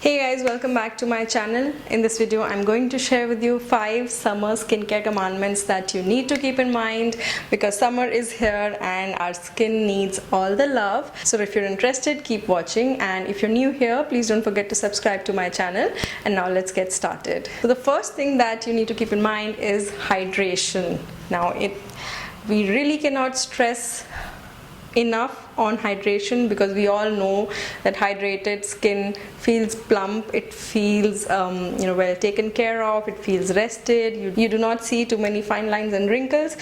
Hey guys, welcome back to my channel. In this video I'm going to share with you 5 summer skincare commandments that you need to keep in mind because summer is here and our skin needs all the love. So if you're interested, keep watching, and if you're new here, please don't forget to subscribe to my channel. And now let's get started. So the first thing that you need to keep in mind is hydration. Now we really cannot stress enough on hydration because we all know that hydrated skin feels plump, it feels well taken care of, it feels rested, you do not see too many fine lines and wrinkles.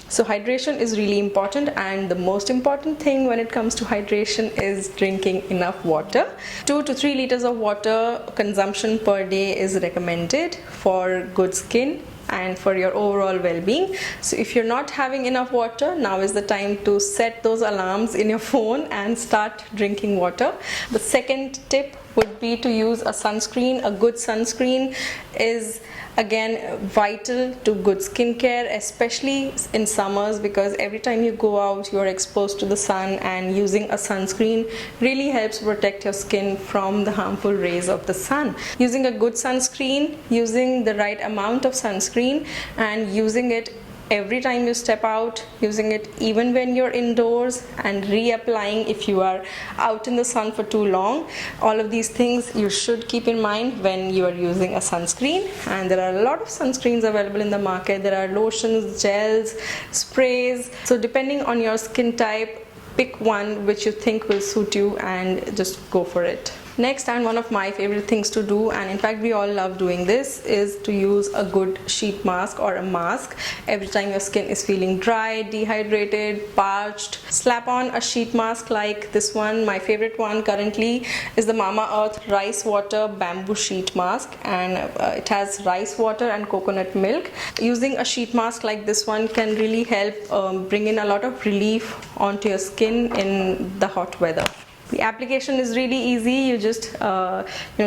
So hydration is really important, and the most important thing when it comes to hydration is drinking enough water. 2 to 3 liters of water consumption per day is recommended for good skin and for your overall well-being. So if you're not having enough water, now is the time to set those alarms in your phone and start drinking water. The second tip would be to use a sunscreen. A good sunscreen is again vital to good skincare, especially in summers, because every time you go out you are exposed to the sun, and using a sunscreen really helps protect your skin from the harmful rays of the sun. Using a good sunscreen, using the right amount of sunscreen, and using it every time you step out, using it even when you're indoors, and reapplying if you are out in the sun for too long. All of these things you should keep in mind when you are using a sunscreen. And there are a lot of sunscreens available in the market. There are lotions, gels, sprays. So depending on your skin type, pick one which you think will suit you and just go for it. Next, and one of my favorite things to do, and in fact we all love doing this, is to use a good sheet mask or a mask. Every time your skin is feeling dry, dehydrated, parched, slap on a sheet mask like this one. My favorite one currently is the Mamaearth Rice Water Bamboo Sheet Mask, and it has rice water and coconut milk. Using a sheet mask like this one can really help bring in a lot of relief onto your skin in the hot weather. The application is really easy. You just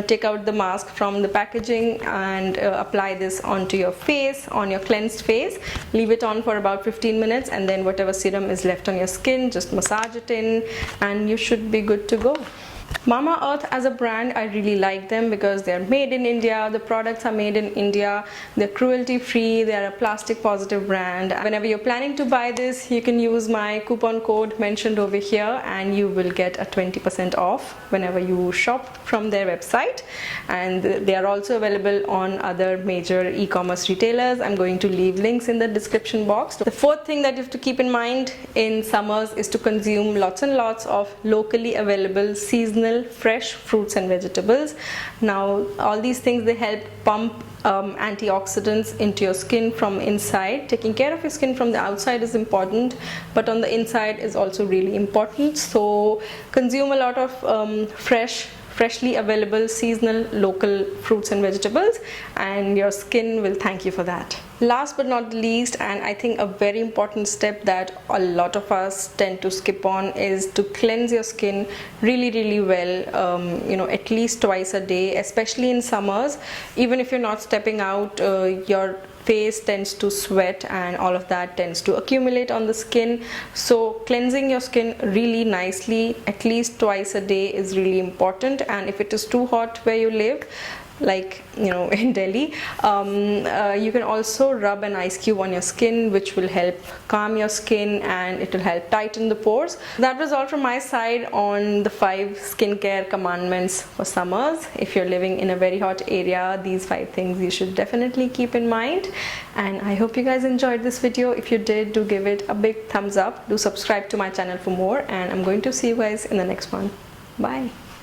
take out the mask from the packaging and apply this onto your face, on your cleansed face. Leave it on for about 15 minutes, and then whatever serum is left on your skin, just massage it in and you should be good to go. Mamaearth as a brand, I really like them because they are made in India. The products are made in India. They're cruelty free. They are a plastic positive brand. Whenever you're planning to buy this, you can use my coupon code mentioned over here and you will get a 20% off whenever you shop from their website. And they are also available on other major e-commerce retailers. I'm going to leave links in the description box. The fourth thing that you have to keep in mind in summers is to consume lots and lots of locally available seasonal fresh fruits and vegetables. Now all these things, they help pump antioxidants into your skin from inside. Taking care of your skin from the outside is important, but on the inside is also really important. So consume a lot of freshly available seasonal local fruits and vegetables, and your skin will thank you for that. Last but not least, and I think a very important step that a lot of us tend to skip on, is to cleanse your skin really well, at least twice a day, especially in summers. Even if you're not stepping out, your face tends to sweat and all of that tends to accumulate on the skin. So cleansing your skin really nicely at least twice a day is really important. And if it is too hot where you live, like in Delhi, you can also rub an ice cube on your skin, which will help calm your skin and it will help tighten the pores. That was all from my side on the 5 skincare commandments for summers. If you're living in a very hot area, these 5 things you should definitely keep in mind. And I hope you guys enjoyed this video. If you did, do give it a big thumbs up. Do subscribe to my channel for more, and I'm going to see you guys in the next one. Bye.